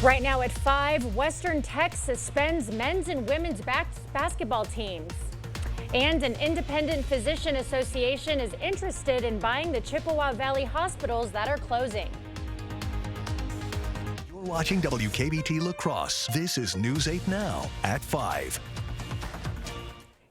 Right now at 5, Western Tech suspends men's and women's basketball teams. And an independent physician association is interested in buying the Chippewa Valley hospitals that are closing. You're watching WKBT La Crosse. This is News 8 Now at 5.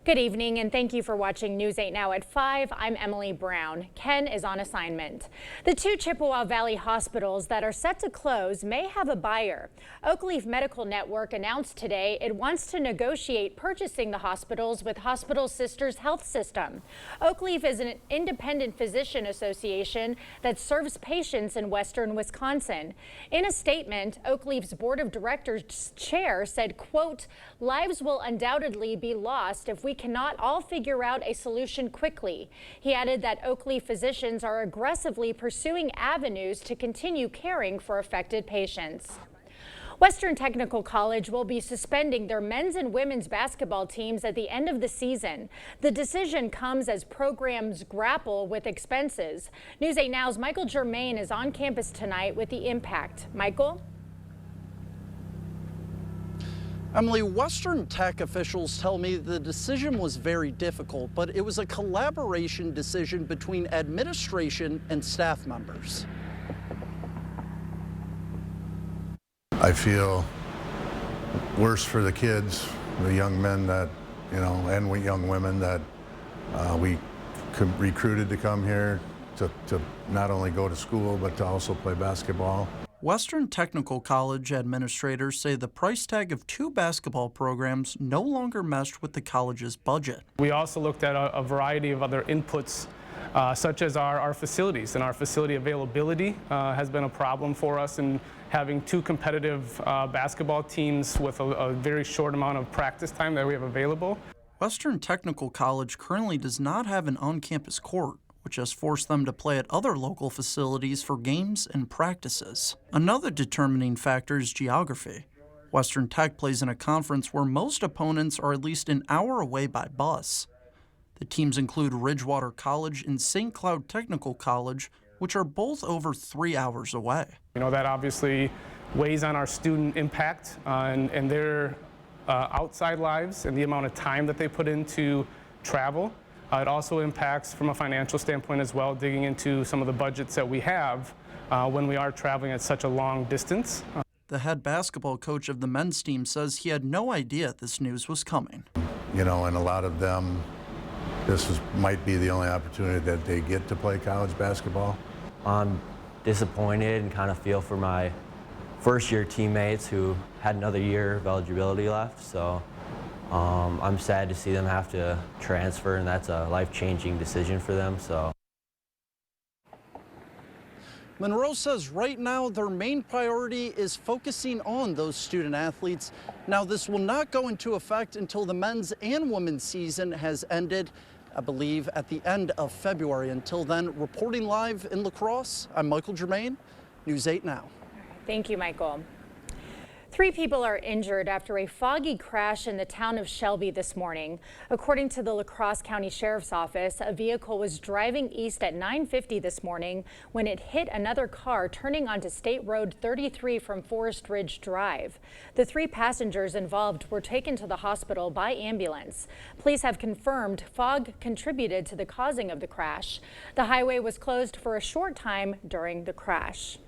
Good evening, and thank you for watching News 8 Now at 5. I'm Emily Brown. Ken is on assignment. The 2 Chippewa Valley hospitals that are set to close may have a buyer. Oakleaf Medical Network announced today it wants to negotiate purchasing the hospitals with Hospital Sisters Health System. Oakleaf is an independent physician association that serves patients in western Wisconsin. In a statement, Oakleaf's board of directors chair said, quote, "Lives will undoubtedly be lost if we cannot all figure out a solution quickly." He added that Oakleaf physicians are aggressively pursuing avenues to continue caring for affected patients. Western Technical College will be suspending their men's and women's basketball teams at the end of the season. The decision comes as programs grapple with expenses. News 8 Now's Michael Germain is on campus tonight with the impact. Michael? Emily, Western Tech officials tell me the decision was very difficult, but it was a collaboration decision between administration and staff members. I feel worse for the kids, the young men that, and we young women that we recruited to come here to not only go to school, but to also play basketball. Western Technical College administrators say the price tag of 2 basketball programs no longer meshed with the college's budget. We also looked at a variety of other inputs, such as our facilities, and our facility availability has been a problem for us in having 2 competitive basketball teams with a very short amount of practice time that we have available. Western Technical College currently does not have an on-campus court, which has forced them to play at other local facilities for games and practices. Another determining factor is geography. Western Tech plays in a conference where most opponents are at least an hour away by bus. The teams include Ridgewater College and St. Cloud Technical College, which are both over 3 hours away. That obviously weighs on our student impact and their outside lives and the amount of time that they put into travel. It also impacts from a financial standpoint as well, digging into some of the budgets that we have when we are traveling at such a long distance. The head basketball coach of the men's team says he had no idea this news was coming. And a lot of them, might be the only opportunity that they get to play college basketball. I'm disappointed and kind of feel for my first-year teammates who had another year of eligibility left. So I'm sad to see them have to transfer, and that's a life-changing decision for them. So Monroe says right now their main priority is focusing on those student athletes. Now, this will not go into effect until the men's and women's season has ended, I believe, at the end of February. Until then, reporting live in La Crosse, I'm Michael Germain, News 8 Now. Thank you, Michael. 3 people are injured after a foggy crash in the town of Shelby this morning. According to the La Crosse County Sheriff's Office, a vehicle was driving east at 9:50 this morning when it hit another car turning onto State Road 33 from Forest Ridge Drive. The 3 passengers involved were taken to the hospital by ambulance. Police have confirmed fog contributed to the causing of the crash. The highway was closed for a short time during the crash.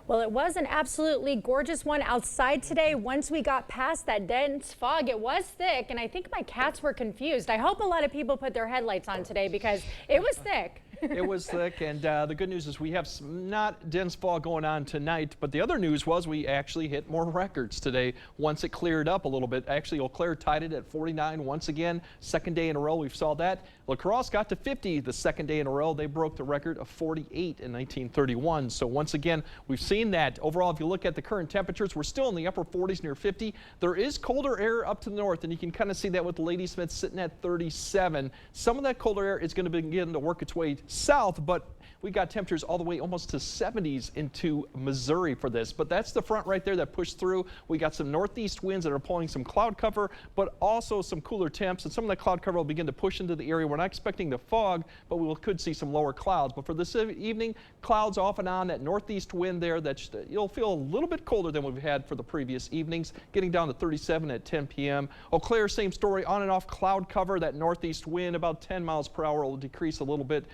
Well, it was an absolutely gorgeous one outside today. Once we got past that dense fog, it was thick, and I think my cats were confused. I hope a lot of people put their headlights on today because it was thick. It was thick, and the good news is we have some not dense fog going on tonight, but the other news was we actually hit more records today once it cleared up a little bit. Actually, Eau Claire tied it at 49 once again. Second day in a row we saw that. La Crosse got to 50 the second day in a row. They broke the record of 48 in 1931. So once again, we've seen that. Overall, if you look at the current temperatures, we're still in the upper 40s near 50. There is colder air up to the north, and you can kind of see that with Ladysmith sitting at 37. Some of that colder air is going to begin to work its way south, but we got temperatures all the way almost to 70s into Missouri for this. But that's the front right there that pushed through. We got some northeast winds that are pulling some cloud cover, but also some cooler temps, and some of that cloud cover will begin to push into the area. We're not expecting the fog, but could see some lower clouds. But for this evening, clouds off and on, that northeast wind there, you'll feel a little bit colder than we've had for the previous evenings, getting down to 37 at 10 p.m. Eau Claire, same story, on and off cloud cover. That northeast wind, about 10 miles per hour, will decrease a little bit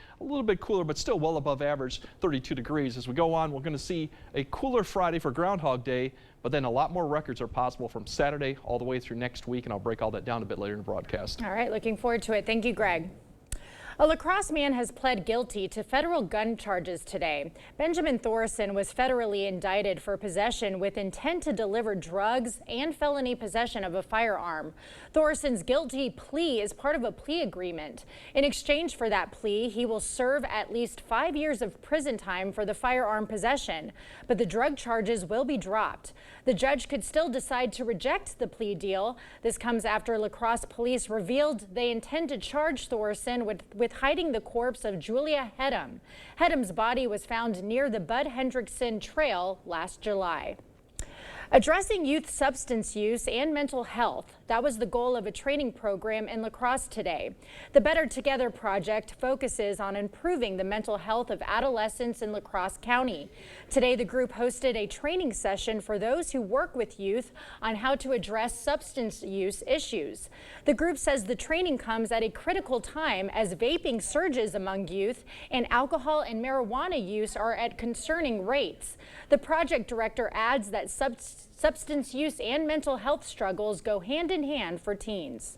cooler, but still well above average, 32 degrees. As we go on, we're going to see a cooler Friday for Groundhog Day, but then a lot more records are possible from Saturday all the way through next week, and I'll break all that down a bit later in the broadcast. All right, looking forward to it. Thank you, Greg. A La Crosse man has pled guilty to federal gun charges today. Benjamin Thorson was federally indicted for possession with intent to deliver drugs and felony possession of a firearm. Thorson's guilty plea is part of a plea agreement. In exchange for that plea, he will serve at least 5 years of prison time for the firearm possession, but the drug charges will be dropped. The judge could still decide to reject the plea deal. This comes after La Crosse police revealed they intend to charge Thorson with hiding the corpse of Julia Hedem. Hedem's body was found near the Bud Hendrickson Trail last July. Addressing youth substance use and mental health, that was the goal of a training program in La Crosse today. The Better Together project focuses on improving the mental health of adolescents in La Crosse County. Today, the group hosted a training session for those who work with youth on how to address substance use issues. The group says the training comes at a critical time as vaping surges among youth and alcohol and marijuana use are at concerning rates. The project director adds that substance use and mental health struggles go hand in hand for teens.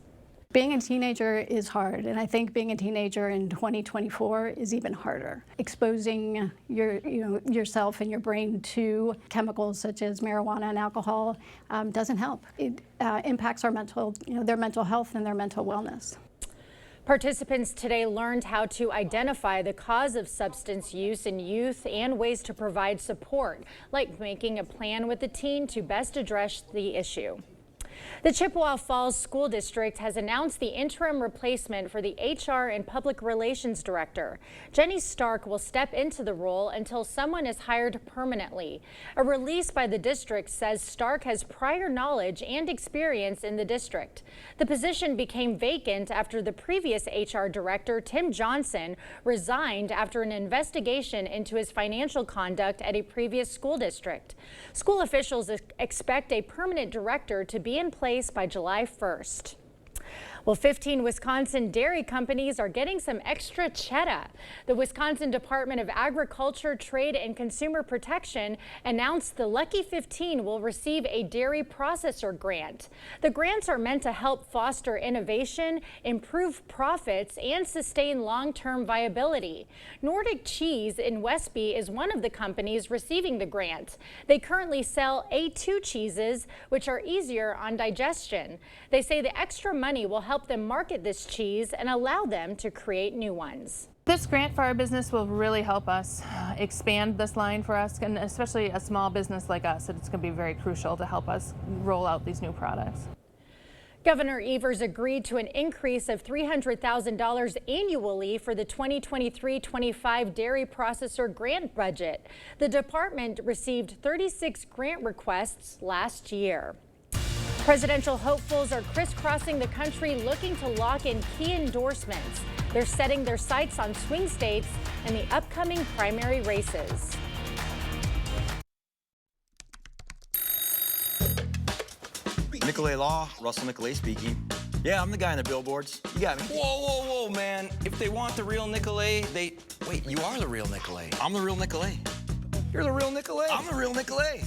Being a teenager is hard, and I think being a teenager in 2024 is even harder. Exposing yourself and your brain to chemicals such as marijuana and alcohol doesn't help. It impacts their mental health and their mental wellness. Participants today learned how to identify the cause of substance use in youth and ways to provide support, like making a plan with the teen to best address the issue. The Chippewa Falls School District has announced the interim replacement for the HR and Public Relations Director. Jenny Stark will step into the role until someone is hired permanently. A release by the district says Stark has prior knowledge and experience in the district. The position became vacant after the previous HR director, Tim Johnson, resigned after an investigation into his financial conduct at a previous school district. School officials expect a permanent director to be in place by July 1st. Well, 15 Wisconsin dairy companies are getting some extra cheddar. The Wisconsin Department of Agriculture, Trade, and Consumer Protection announced the Lucky 15 will receive a dairy processor grant. The grants are meant to help foster innovation, improve profits, and sustain long-term viability. Nordic Cheese in Westby is one of the companies receiving the grant. They currently sell A2 cheeses, which are easier on digestion. They say the extra money will help them market this cheese and allow them to create new ones. This grant for our business will really help us expand this line for us, and especially a small business like us. It's going to be very crucial to help us roll out these new products. Governor Evers agreed to an increase of $300,000 annually for the 2023-25 dairy processor grant budget. The department received 36 grant requests last year. Presidential hopefuls are crisscrossing the country looking to lock in key endorsements. They're setting their sights on swing states and the upcoming primary races. Nicolay Law, Russell Nicolay speaking. Yeah, I'm the guy on the billboards. You got me. Whoa, whoa, whoa, man. If they want the real Nicolay, Wait, you are the real Nicolay. I'm the real Nicolay. You're the real Nicolay. I'm the real Nicolay.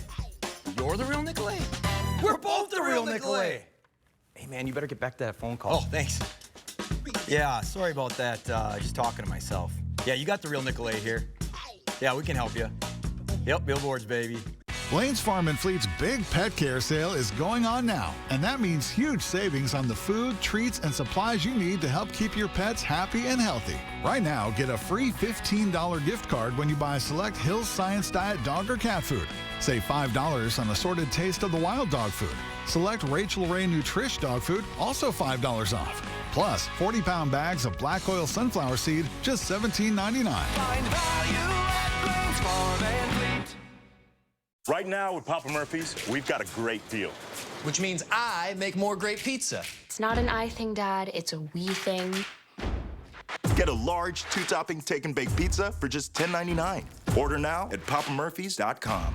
You're the real Nicolay. We're both the real Nicolay. Hey, man, you better get back to that phone call. Oh, thanks. Yeah, sorry about that. Just talking to myself. Yeah, you got the real Nicolay here. Yeah, we can help you. Yep, billboards, baby. Blaine's Farm and Fleet's big pet care sale is going on now, and that means huge savings on the food, treats, and supplies you need to help keep your pets happy and healthy. Right now, get a free $15 gift card when you buy select Hill's Science Diet dog or cat food. Save $5 on assorted Taste of the Wild dog food. Select Rachel Ray Nutrish dog food, also $5 off. Plus, 40-pound bags of black oil sunflower seed, just $17.99. Find value at Blaine's Farm and Fleet. Right now with Papa Murphy's, we've got a great deal. Which means I make more great pizza. It's not an I thing, Dad. It's a we thing. Get a large 2-topping take and bake pizza for just $10.99. Order now at papamurphys.com.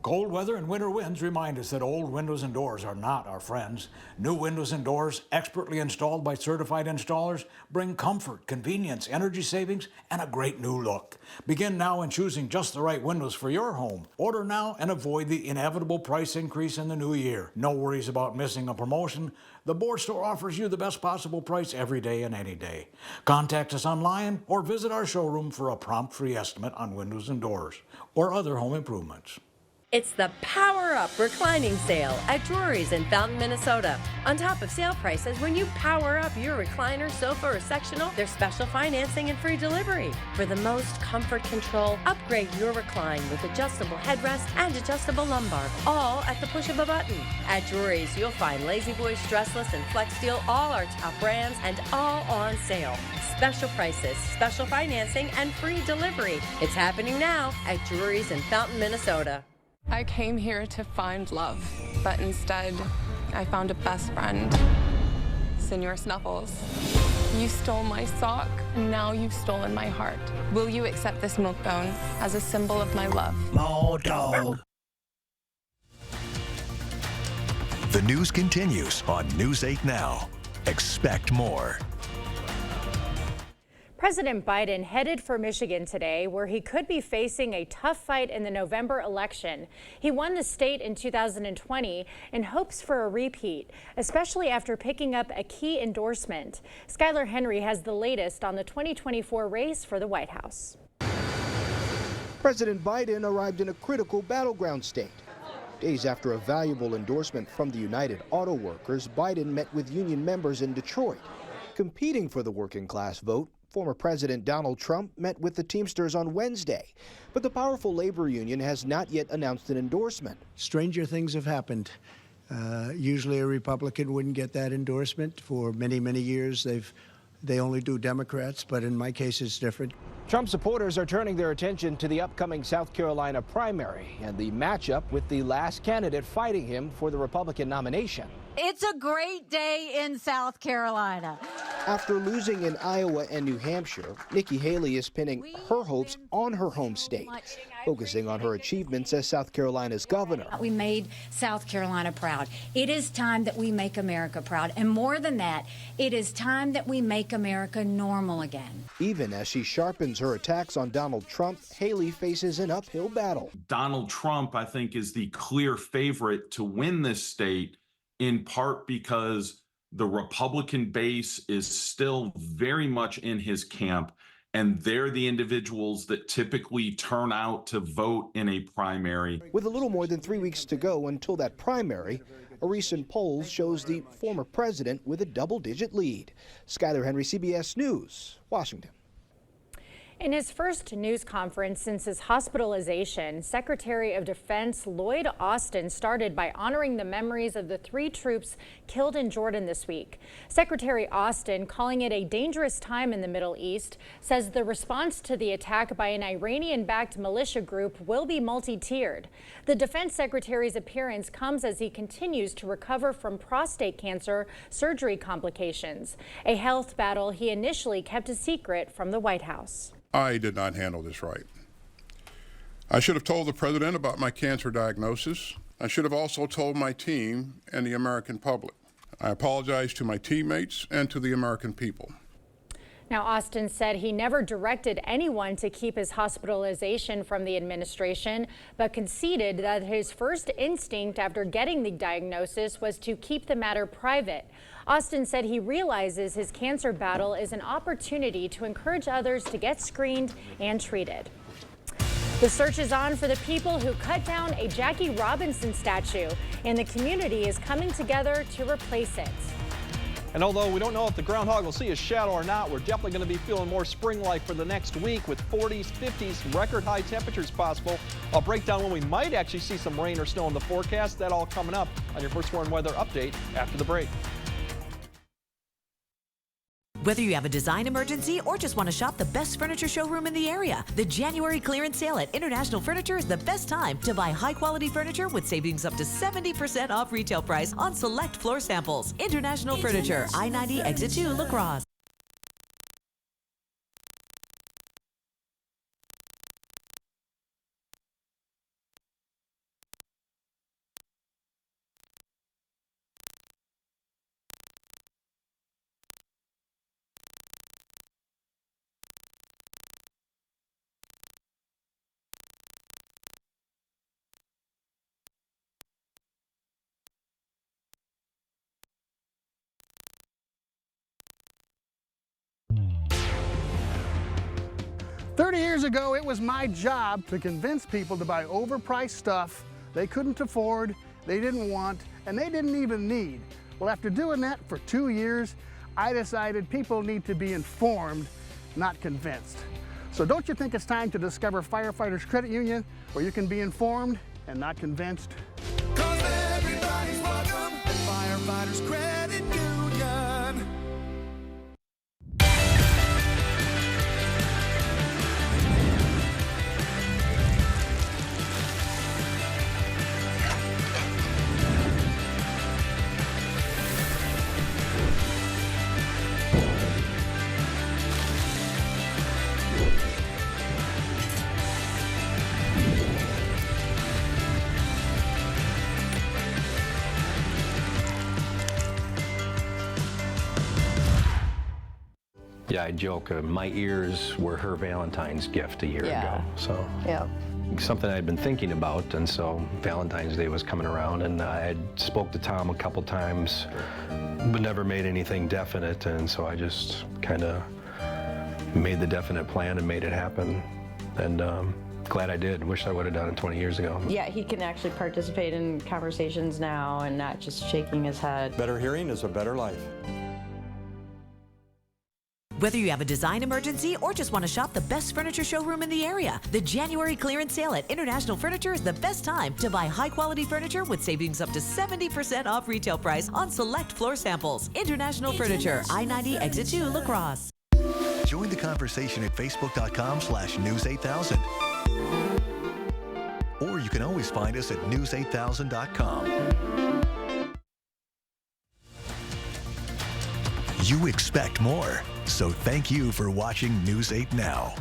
Cold weather and winter winds remind us that old windows and doors are not our friends. New windows and doors, expertly installed by certified installers, bring comfort, convenience, energy savings, and a great new look. Begin now in choosing just the right windows for your home. Order now and avoid the inevitable price increase in the new year. No worries about missing a promotion. The Board Store offers you the best possible price every day and any day. Contact us online or visit our showroom for a prompt free estimate on windows and doors or other home improvements. It's the Power Up Reclining Sale at Drury's in Fountain, Minnesota. On top of sale prices, when you power up your recliner, sofa, or sectional, there's special financing and free delivery. For the most comfort control, upgrade your recline with adjustable headrest and adjustable lumbar, all at the push of a button. At Drury's, you'll find Lazy Boy, Stressless, and Flex Steel, all our top brands, and all on sale. Special prices, special financing, and free delivery. It's happening now at Drury's in Fountain, Minnesota. I came here to find love, but instead, I found a best friend, Senor Snuffles. You stole my sock, and now you've stolen my heart. Will you accept this milk bone as a symbol of my love? More dog. The news continues on News 8 Now. Expect more. President Biden headed for Michigan today, where he could be facing a tough fight in the November election. He won the state in 2020 and hopes for a repeat, especially after picking up a key endorsement. Skylar Henry has the latest on the 2024 race for the White House. President Biden arrived in a critical battleground state. Days after a valuable endorsement from the United Auto Workers, Biden met with union members in Detroit. Competing for the working class vote, former President Donald Trump met with the Teamsters on Wednesday, but the powerful labor union has not yet announced an endorsement. Stranger things have happened. Usually a Republican wouldn't get that endorsement. For many, many years, they only do Democrats, but in my case, it's different. Trump supporters are turning their attention to the upcoming South Carolina primary and the matchup with the last candidate fighting him for the Republican nomination. It's a great day in South Carolina. After losing in Iowa and New Hampshire, Nikki Haley is pinning her hopes on her home state, focusing on her achievements as South Carolina's governor. We made South Carolina proud. It is time that we make America proud. And more than that, it is time that we make America normal again. Even as she sharpens her attacks on Donald Trump, Haley faces an uphill battle. Donald Trump, I think, is the clear favorite to win this state, in part because the Republican base is still very much in his camp, and they're the individuals that typically turn out to vote in a primary. With a little more than 3 weeks to go until that primary, a recent poll shows the former president with a double-digit lead. Skylar Henry, CBS News, Washington. In his first news conference since his hospitalization, Secretary of Defense Lloyd Austin started by honoring the memories of the 3 troops killed in Jordan this week. Secretary Austin, calling it a dangerous time in the Middle East, says the response to the attack by an Iranian-backed militia group will be multi-tiered. The Defense Secretary's appearance comes as he continues to recover from prostate cancer surgery complications, a health battle he initially kept a secret from the White House. I did not handle this right. I should have told the president about my cancer diagnosis. I should have also told my team and the American public. I apologize to my teammates and to the American people. Now, Austin said he never directed anyone to keep his hospitalization from the administration, but conceded that his first instinct after getting the diagnosis was to keep the matter private. Austin said he realizes his cancer battle is an opportunity to encourage others to get screened and treated. The search is on for the people who cut down a Jackie Robinson statue, and the community is coming together to replace it. And although we don't know if the groundhog will see his shadow or not, we're definitely going to be feeling more spring-like for the next week with 40s, 50s, record high temperatures possible. I'll break down when we might actually see some rain or snow in the forecast. That all coming up on your First Warn Weather Update after the break. Whether you have a design emergency or just want to shop the best furniture showroom in the area, the January clearance sale at International Furniture is the best time to buy high-quality furniture with savings up to 70% off retail price on select floor samples. International Furniture, I-90 Exit 2, La Crosse. 30 years ago, it was my job to convince people to buy overpriced stuff they couldn't afford, they didn't want, and they didn't even need. Well, after doing that for 2 years, I decided people need to be informed, not convinced. So don't you think it's time to discover Firefighters Credit Union, where you can be informed and not convinced? 'Cause everybody's welcome at Firefighters Credit Union. Yeah, I joke, my ears were her Valentine's gift a year ago. So yeah. Something I'd been thinking about, and so Valentine's Day was coming around, and I spoke to Tom a couple times, but never made anything definite, and so I just kind of made the definite plan and made it happen, and glad I did. Wish I would have done it 20 years ago. Yeah, he can actually participate in conversations now and not just shaking his head. Better hearing is a better life. Whether you have a design emergency or just want to shop the best furniture showroom in the area, the January clearance sale at International Furniture is the best time to buy high-quality furniture with savings up to 70% off retail price on select floor samples. International Furniture, I-90 Exit 2, La Crosse. Join the conversation at facebook.com/news8000. Or you can always find us at news8000.com. You expect more, so thank you for watching News 8 Now.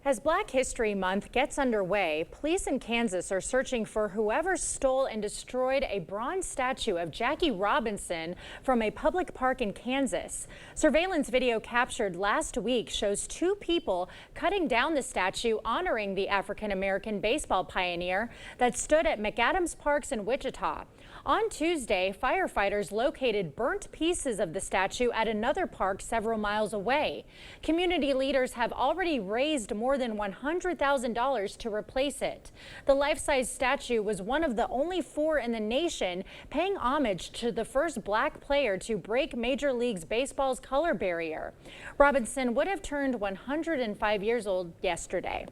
As Black History Month gets underway, police in Kansas are searching for whoever stole and destroyed a bronze statue of Jackie Robinson from a public park in Kansas. Surveillance video captured last week shows two people cutting down the statue honoring the African-American baseball pioneer that stood at McAdams Parks in Wichita. On Tuesday, firefighters located burnt pieces of the statue at another park several miles away. Community leaders have already raised more than $100,000 to replace it. The life-size statue was one of the only 4 in the nation, paying homage to the first black player to break Major League Baseball's color barrier. Robinson would have turned 105 years old yesterday.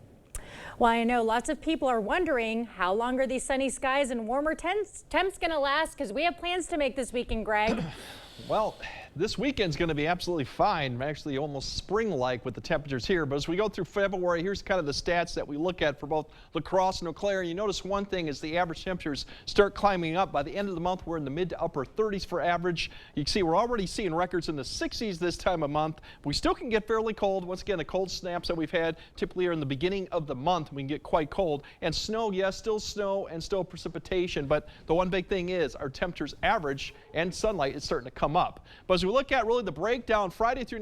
Well, I know lots of people are wondering how long are these sunny skies and warmer temps going to last, because we have plans to make this weekend, Greg. Well, this weekend's going to be absolutely fine, actually almost spring-like with the temperatures here. But as we go through February, here's kind of the stats that we look at for both La Crosse and Eau Claire. You notice one thing is the average temperatures start climbing up. By the end of the month, we're in the mid to upper 30s for average. You can see we're already seeing records in the 60s this time of month. We still can get fairly cold. Once again, the cold snaps that we've had typically are in the beginning of the month. We can get quite cold. And snow, yes, still snow and still precipitation. But the one big thing is our temperatures average and sunlight is starting to come up. But as we look at really the breakdown, Friday through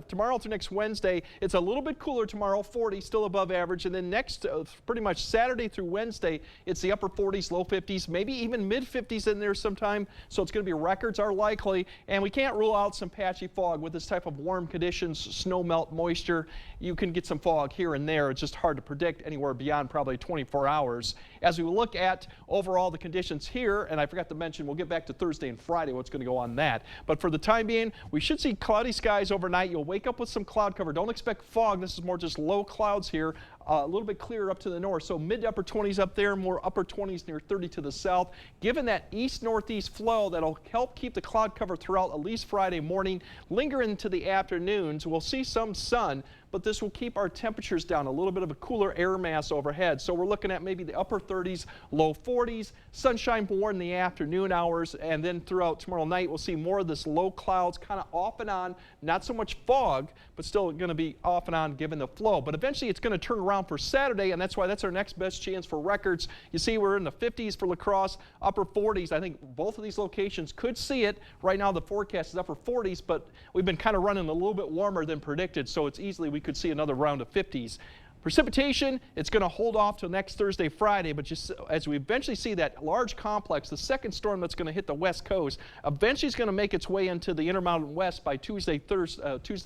tomorrow through next Wednesday, it's a little bit cooler tomorrow, 40, still above average. And then next, pretty much Saturday through Wednesday, it's the upper 40s, low 50s, maybe even mid 50s in there sometime. So it's going to be records are likely. And we can't rule out some patchy fog with this type of warm conditions, snow melt, moisture. You can get some fog here and there. It's just hard to predict anywhere beyond probably 24 hours. As we look at overall the conditions here, and I forgot to mention, we'll get back to Thursday and Friday, what's going to go on that. But for the time being, we should see cloudy skies overnight. You'll wake up with some cloud cover. Don't expect fog. This is more just low clouds here. A little bit clearer up to the north. So mid to upper 20s up there, more upper 20s near 30 to the south. Given that east-northeast flow, that'll help keep the cloud cover throughout at least Friday morning. Linger into the afternoons. We'll see some sun, but this will keep our temperatures down, a little bit of a cooler air mass overhead. So we're looking at maybe the upper 30s, low 40s, sunshine more in the afternoon hours, and then throughout tomorrow night we'll see more of this low clouds kind of off and on, not so much fog, but still going to be off and on given the flow. But eventually it's going to turn around for Saturday, and that's why that's our next best chance for records. You see we're in the 50s for La Crosse, upper 40s. I think both of these locations could see it. Right now the forecast is upper 40s, but we've been kind of running a little bit warmer than predicted, so it's easily we could see another round of 50s. Precipitation, it's going to hold off till next Thursday, Friday, but just as we eventually see that large complex, the second storm that's going to hit the west coast, eventually is going to make its way into the Intermountain West by Tuesday,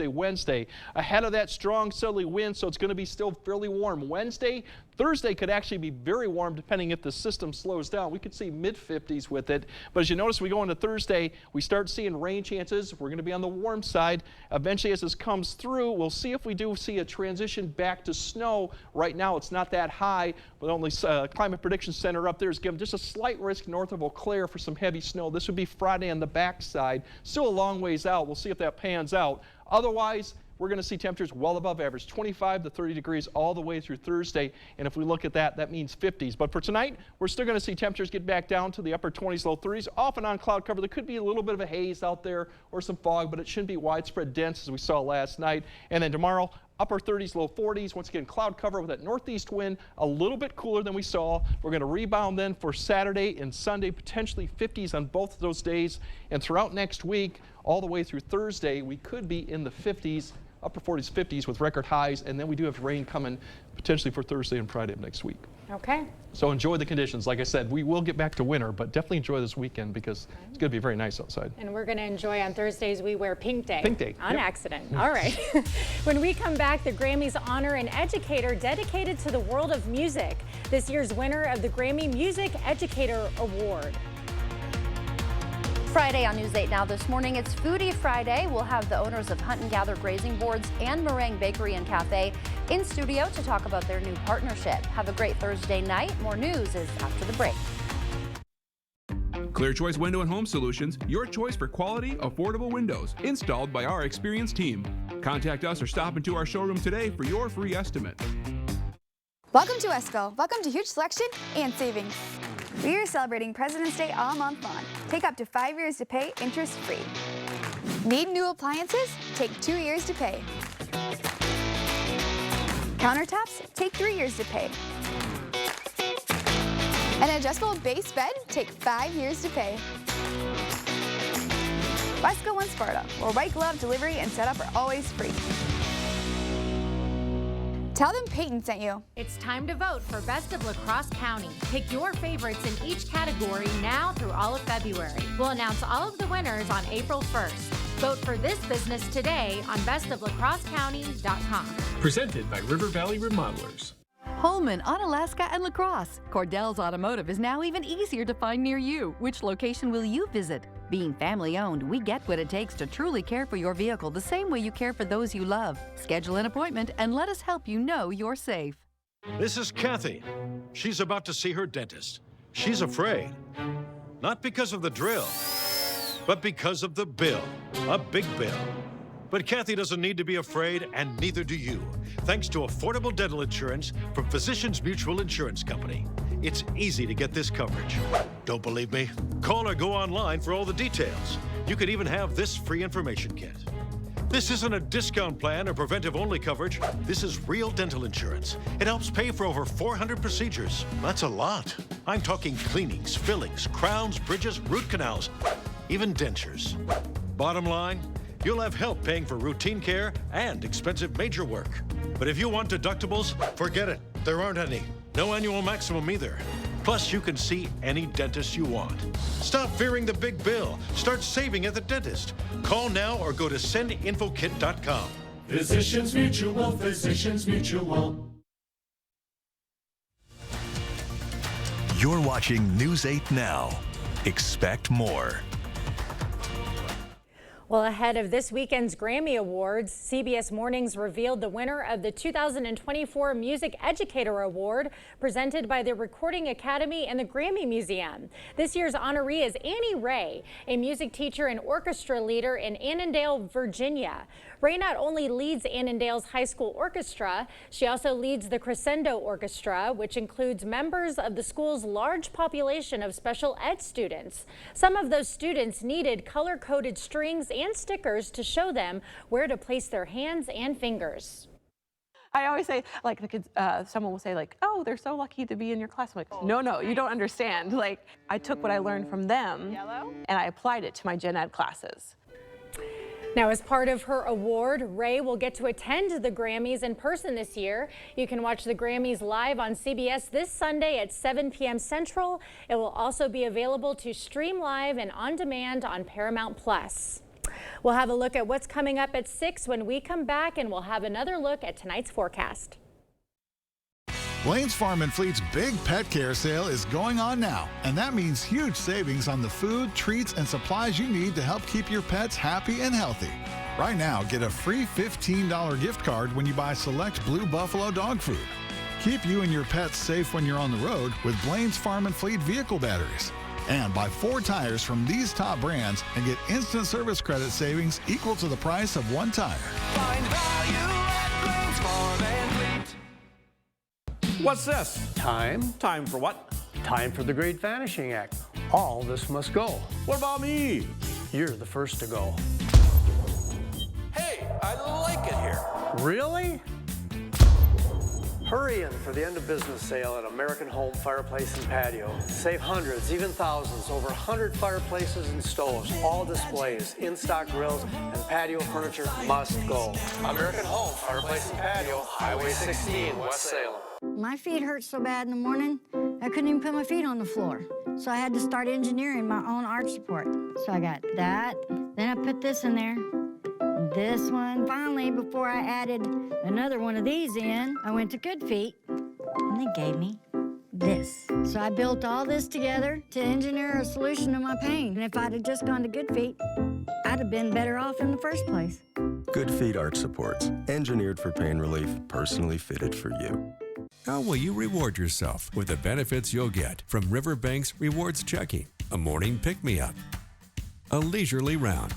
Wednesday. Ahead of that strong southerly wind, so it's going to be still fairly warm. Wednesday, Thursday could actually be very warm depending if the system slows down. We could see mid-50s with it, but as you notice, we go into Thursday, we start seeing rain chances. We're going to be on the warm side. Eventually, as this comes through, we'll see if we do see a transition back to snow. Right now, it's not that high, but only Climate Prediction Center up there is giving just a slight risk north of Eau Claire for some heavy snow. This would be Friday on the backside. Still a long ways out. We'll see if that pans out. Otherwise, we're going to see temperatures well above average, 25 to 30 degrees all the way through Thursday. And if we look at that, that means 50s. But for tonight, we're still going to see temperatures get back down to the upper 20s, low 30s. Off and on cloud cover. There could be a little bit of a haze out there or some fog, but it shouldn't be widespread dense as we saw last night. And then tomorrow, upper 30s, low 40s. Once again, cloud cover with that northeast wind, a little bit cooler than we saw. We're going to rebound then for Saturday and Sunday, potentially 50s on both of those days. And throughout next week, all the way through Thursday, we could be in the 50s. Upper 40s, 50s with record highs, and then we do have rain coming potentially for Thursday and Friday of next week. Okay. So enjoy the conditions. Like I said, we will get back to winter, but definitely enjoy this weekend because it's going to be very nice outside. And we're going to enjoy on Thursdays, we wear Pink Day. Pink Day. On accident. All right. When we come back, the Grammys honor an educator dedicated to the world of music. This year's winner of the Grammy Music Educator Award. Friday on News 8 Now this morning, it's Foodie Friday. We'll have the owners of Hunt and Gather Grazing Boards and Meringue Bakery and Cafe in studio to talk about their new partnership. Have a great Thursday night. More news is after the break. Clear Choice Window and Home Solutions, your choice for quality, affordable windows, installed by our experienced team. Contact us or stop into our showroom today for your free estimate. Welcome to Esco. Welcome to huge selection and savings. We are celebrating President's Day all month long. Take up to 5 years to pay interest-free. Need new appliances? Take 2 years to pay. Countertops? Take 3 years to pay. An adjustable base bed? Take 5 years to pay. Wesco and Sparta, where white glove delivery and setup are always free. Tell them Peyton sent you. It's time to vote for Best of La Crosse County. Pick your favorites in each category now through all of February. We'll announce all of the winners on April 1st. Vote for this business today on bestoflacrossecounty.com. Presented by River Valley Remodelers. Holman, Onalaska, and La Crosse. Cordell's Automotive is now even easier to find near you. Which location will you visit? Being family-owned, we get what it takes to truly care for your vehicle the same way you care for those you love. Schedule an appointment and let us help you know you're safe. This is Kathy. She's about to see her dentist. She's afraid. Not because of the drill, but because of the bill. A big bill. But Kathy doesn't need to be afraid, and neither do you, thanks to affordable dental insurance from Physicians Mutual Insurance Company. It's easy to get this coverage. Don't believe me? Call or go online for all the details. You could even have this free information kit. This isn't a discount plan or preventive-only coverage. This is real dental insurance. It helps pay for over 400 procedures. That's a lot. I'm talking cleanings, fillings, crowns, bridges, root canals, even dentures. Bottom line, you'll have help paying for routine care and expensive major work. But if you want deductibles, forget it. There aren't any. No annual maximum either. Plus, you can see any dentist you want. Stop fearing the big bill. Start saving at the dentist. Call now or go to sendinfokit.com. Physicians Mutual, Physicians Mutual. You're watching News 8 Now. Expect more. Well, ahead of this weekend's Grammy Awards, CBS Mornings revealed the winner of the 2024 Music Educator Award, presented by the Recording Academy and the Grammy Museum. This year's honoree is Annie Ray, a music teacher and orchestra leader in Annandale, Virginia. Ray not only leads Annandale's high school orchestra, she also leads the Crescendo Orchestra, which includes members of the school's large population of special ed students. Some of those students needed color-coded strings and stickers to show them where to place their hands and fingers. I always say, like, the kids, someone will say, like, oh, they're so lucky to be in your class. I'm like, no, you don't understand. Like, I took what I learned from them and I applied it to my gen ed classes. Now, as part of her award, Ray will get to attend the Grammys in person this year. You can watch the Grammys live on CBS this Sunday at 7 p.m. Central. It will also be available to stream live and on demand on Paramount Plus. We'll have a look at what's coming up at 6 when we come back, and we'll have another look at tonight's forecast. Blaine's Farm and Fleet's big pet care sale is going on now, and that means huge savings on the food, treats, and supplies you need to help keep your pets happy and healthy. Right now, get a free $15 gift card when you buy select Blue Buffalo dog food. Keep you and your pets safe when you're on the road with Blaine's Farm and Fleet vehicle batteries. And buy 4 tires from these top brands and get instant service credit savings equal to the price of 1 tire. Find value at Blaine's Farm and Fleet. What's this? Time? Time for what? Time for the Great Vanishing Act. All this must go. What about me? You're the first to go. Hey, I like it here. Really? Hurry in for the end of business sale at American Home Fireplace and Patio. Save hundreds, even thousands, over 100 fireplaces and stoves, all displays, in-stock grills, and patio furniture must go. American Home Fireplace and Patio, Highway 16, West Salem. My feet hurt so bad in the morning, I couldn't even put my feet on the floor. So I had to start engineering my own arch support. So I got that, then I put this in there, this one. Finally, before I added another one of these in, I went to Good Feet, and they gave me this. So I built all this together to engineer a solution to my pain. And if I'd have just gone to Good Feet, I'd have been better off in the first place. Good Feet Arch Supports, engineered for pain relief, personally fitted for you. How will you reward yourself with the benefits you'll get from Riverbank's Rewards Checking? A morning pick-me-up, a leisurely round,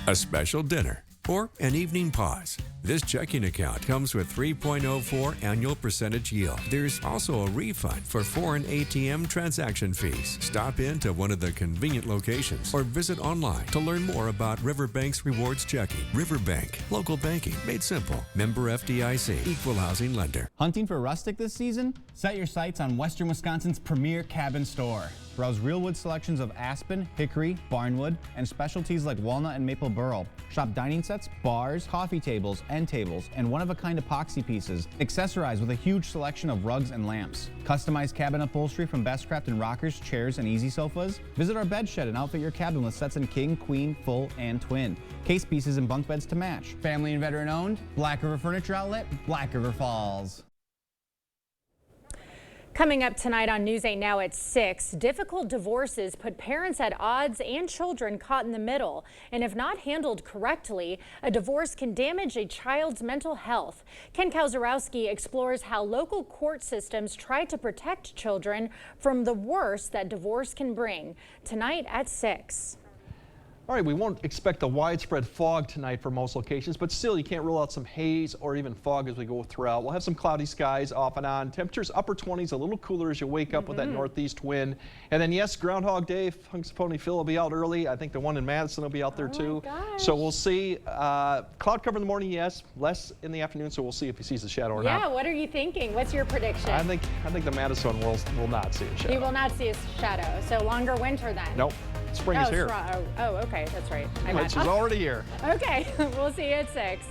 a special dinner, or an evening pause. This checking account comes with 3.04 annual percentage yield. There's also a refund for foreign ATM transaction fees. Stop in to one of the convenient locations or visit online to learn more about Riverbank's Rewards Checking. Riverbank, local banking made simple. Member FDIC, equal housing lender. Hunting for rustic this season? Set your sights on Western Wisconsin's premier cabin store. Browse real wood selections of aspen, hickory, barnwood, and specialties like walnut and maple burl. Shop dining sets, bars, coffee tables, end tables, and one-of-a-kind epoxy pieces. Accessorize with a huge selection of rugs and lamps. Customize cabin upholstery from Bestcraft and rockers, chairs, and easy sofas. Visit our bed shed and outfit your cabin with sets in king, queen, full, and twin. Case pieces and bunk beds to match. Family and veteran owned, Black River Furniture Outlet, Black River Falls. Coming up tonight on News 8 Now at 6, difficult divorces put parents at odds and children caught in the middle. And if not handled correctly, a divorce can damage a child's mental health. Ken Kowzarowski explores how local court systems try to protect children from the worst that divorce can bring. Tonight at 6. All right, we won't expect a widespread fog tonight for most locations, but still you can't rule out some haze or even fog as we go throughout. We'll have some cloudy skies off and on. Temperatures upper 20s, a little cooler as you wake up with that northeast wind. And then yes, Groundhog Day, Punxsutawney Phil will be out early. I think the one in Madison will be out there too. So we'll see. Cloud cover in the morning, yes. Less in the afternoon, so we'll see if he sees a shadow or not. Yeah, what are you thinking? What's your prediction? I think the Madison will not see a shadow. He will not see a shadow. So longer winter then? Nope. Spring is here. Oh, okay, that's right. Which is already here. Okay, we'll see you at 6.